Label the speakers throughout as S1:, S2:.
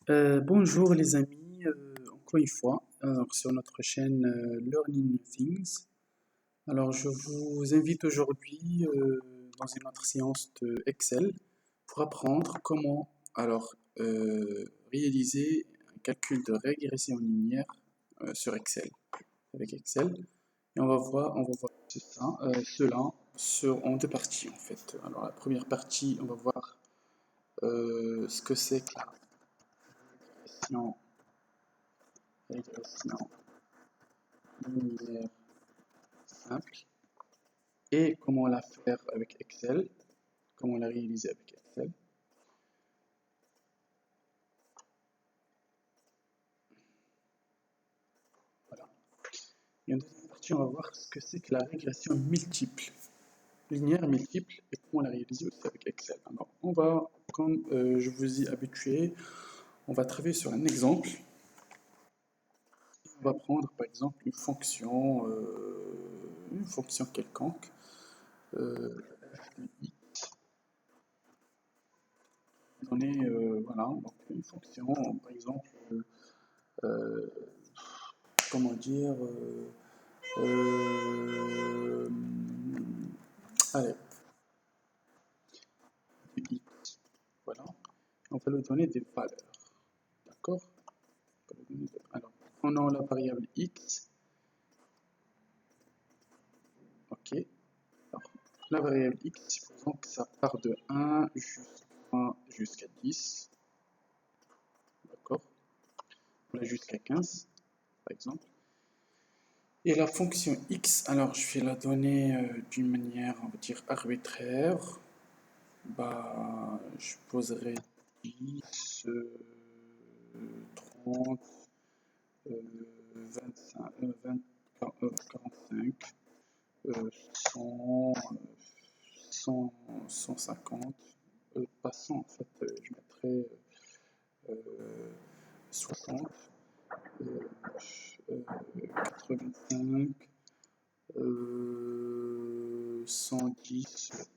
S1: Bonjour les amis, encore une fois, sur notre chaîne Learning Things. Alors je vous invite aujourd'hui dans une autre séance de Excel pour apprendre comment réaliser un calcul de régression linéaire sur Excel avec Excel. Et on va voir cela en deux parties en fait. Alors la première partie, on va voir ce que c'est que la régression linéaire simple et comment la faire avec Excel, comment la réaliser avec Excel. Voilà. Et en deuxième partie, on va voir ce que c'est que la régression multiple, linéaire multiple, et comment la réaliser aussi avec Excel. Alors, on va, comme je vous ai habitué, on va travailler sur un exemple. On va prendre par exemple une fonction quelconque, donner voilà, donc une fonction, par exemple, euh, comment dire, euh, allez, du x, voilà. On va lui donner des valeurs, d'accord? Alors, prenons la variable x, ok. Alors, la variable x, supposons que ça part de 1 jusqu'à 10, d'accord? Là jusqu'à 15, par exemple. Et la fonction x, alors je vais la donner d'une manière, on va dire, arbitraire. Bah, je poserai 10, 30, 25, 20, 45, 100, 100, 150, pas 100 en fait, je mettrai 60, 85, 110,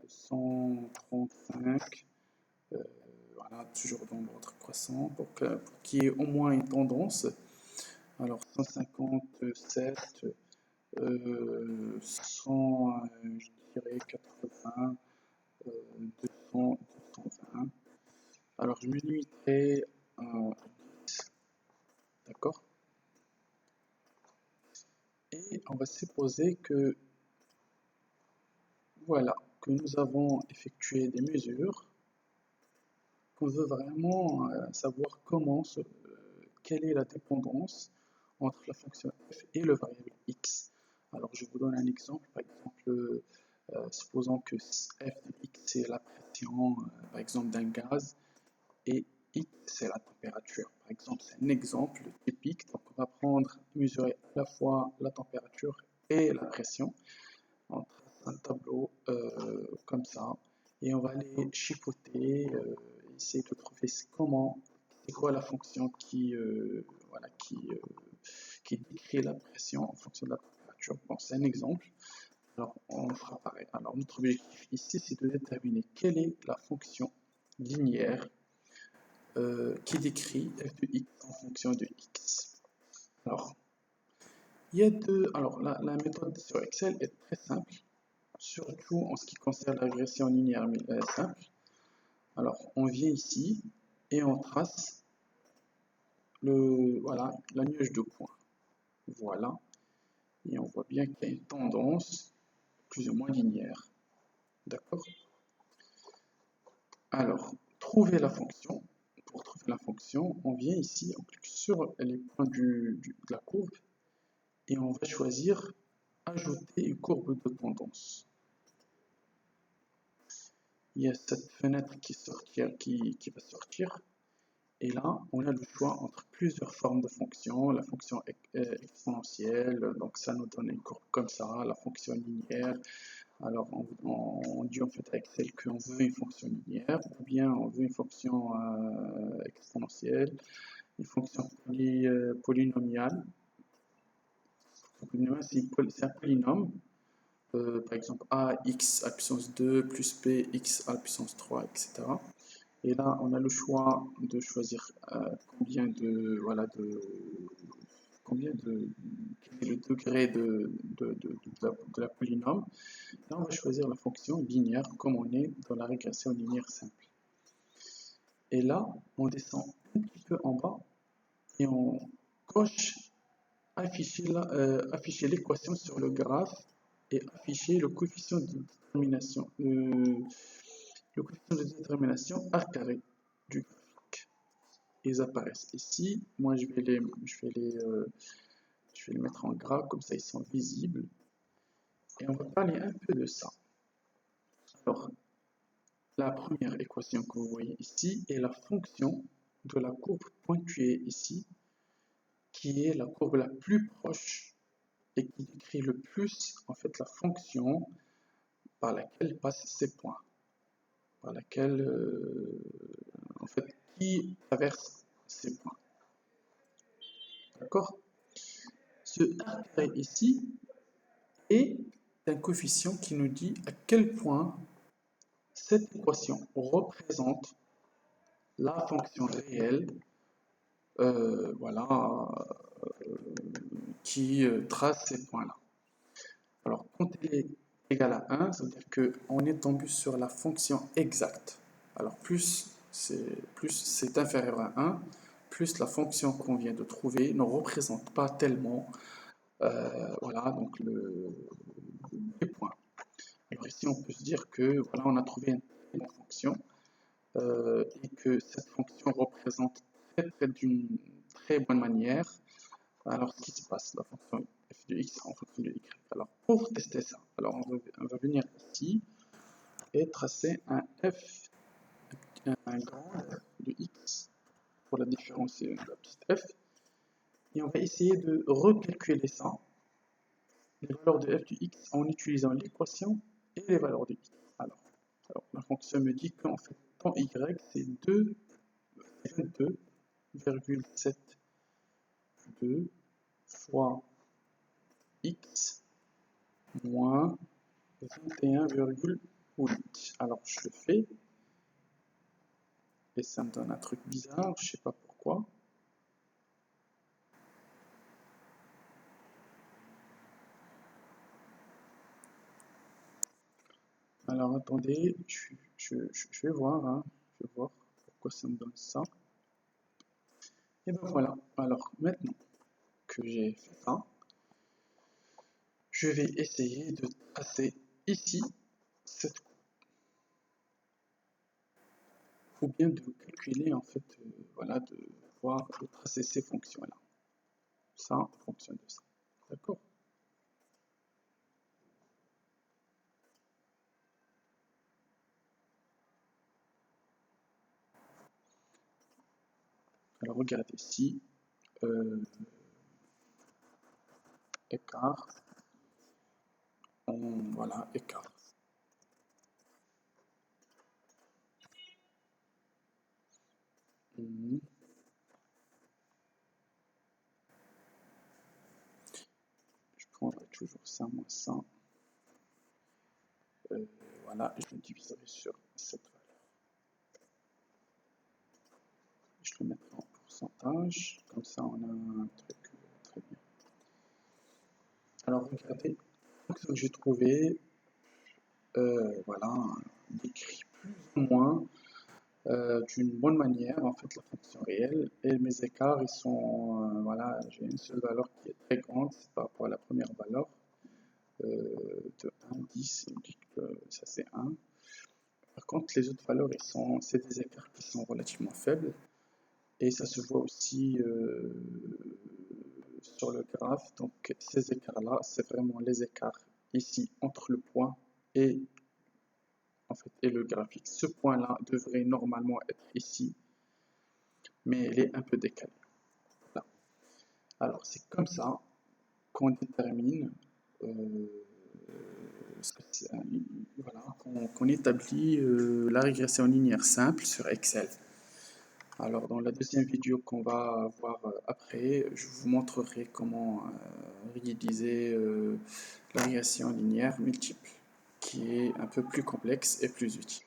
S1: 135, voilà, toujours dans l'ordre croissant pour qu'il y ait au moins une tendance. Alors 157, 100, je dirais 80, 200, 220. Alors je me limiterai à 10, d'accord? Et on va supposer que, voilà, que nous avons effectué des mesures, qu'on veut vraiment savoir quelle est la dépendance entre la fonction f et le variable x. Alors je vous donne un exemple, par exemple, supposons que f de x c'est la pression, par exemple, d'un gaz, et x c'est la température. Par exemple, c'est un exemple typique, donc on va mesurer à la fois la température et la pression. On trace un tableau comme ça, et on va aller chipoter, essayer de trouver c'est quoi la fonction voilà, qui décrit la pression en fonction de la température. Bon, c'est un exemple. Alors, on fera pareil. Alors, notre objectif ici, c'est de déterminer quelle est la fonction linéaire qui décrit f de x en fonction de x. Alors, la méthode sur Excel est très simple, surtout en ce qui concerne la régression linéaire simple. Alors, on vient ici et on trace voilà, la nuage de points. Voilà. Et on voit bien qu'il y a une tendance plus ou moins linéaire. D'accord? Alors, trouver la fonction. Pour trouver la fonction, on vient ici, on clique sur les points de la courbe et on va choisir ajouter une courbe de tendance. Il y a cette fenêtre qui va sortir. Et là, on a le choix entre plusieurs formes de fonctions. La fonction exponentielle, donc ça nous donne une courbe comme ça, la fonction linéaire. Alors, on dit en fait à Excel qu'on veut une fonction linéaire, ou bien on veut une fonction exponentielle, une fonction polynomiale. C'est un polynôme, par exemple ax à la puissance 2 plus bx à la puissance 3, etc. Et là, on a le choix de choisir combien de, voilà, combien de, quel est le degré de la polynôme. Là, on va choisir la fonction linéaire comme on est dans la régression linéaire simple. Et là, on descend un petit peu en bas et on coche afficher l'équation sur le graphe et afficher le coefficient de détermination, R carré du graphique. Ils apparaissent ici. Moi, je vais les mettre en gras, comme ça ils sont visibles. Et on va parler un peu de ça. Alors, la première équation que vous voyez ici est la fonction de la courbe pointillée ici, qui est la courbe la plus proche et qui décrit le plus en fait la fonction par laquelle passent ces points, par laquelle en fait qui traverse ces points. D'accord? Ce R carré ici est un coefficient qui nous dit à quel point cette équation représente la fonction réelle, voilà, qui trace ces points-là. Alors, quand elle est égale à 1, ça veut dire qu'on est tombé sur la fonction exacte. Alors, plus c'est inférieur à 1, plus la fonction qu'on vient de trouver ne représente pas tellement voilà, donc les points. Alors ici, on peut se dire que voilà, on a trouvé une très bonne fonction et que cette fonction représente d'une très bonne manière. Alors, ce qui se passe, la fonction f de x en fonction de y. Alors, pour tester ça, alors on va venir ici et tracer un f, un grand de x pour la différencier de la petite f. Et on va essayer de recalculer ça, les valeurs de f de x, en utilisant l'équation et les valeurs de x. Alors la fonction me dit qu'en fait, temps y, c'est 22,72 fois x moins 21,8. Alors je le fais et ça me donne un truc bizarre, je sais pas pourquoi. Alors attendez, je vais voir, hein, je vais voir pourquoi ça me donne ça. Et ben voilà, alors maintenant que j'ai fait ça, je vais essayer de tracer ici cette courbe. Ou bien de calculer en fait, voilà, de voir, de tracer ces fonctions-là. Ça fonctionne de ça. D'accord? Alors regardez ici, écart, voilà, écart. Je prendrai toujours ça moins ça. Voilà, et je le diviserai sur cette valeur. Je le mettrai en pourcentage, comme ça on a un truc très bien. Alors regardez, la fonction que j'ai trouvée, voilà, décrit plus ou moins d'une bonne manière en fait la fonction réelle, et mes écarts ils sont voilà, j'ai une seule valeur qui est très grande, c'est par rapport à la première valeur de 1, 10, il me dit que ça c'est 1. Par contre les autres valeurs c'est des écarts qui sont relativement faibles, et ça se voit aussi sur le graphe. Donc ces écarts là c'est vraiment les écarts ici entre le point et le graphique. Ce point là devrait normalement être ici, mais elle est un peu décalée. Voilà. Alors c'est comme ça qu'on détermine, voilà, qu'on établit la régression linéaire simple sur Excel. Alors dans la deuxième vidéo qu'on va voir après, je vous montrerai comment réaliser la régression linéaire multiple, qui est un peu plus complexe et plus utile.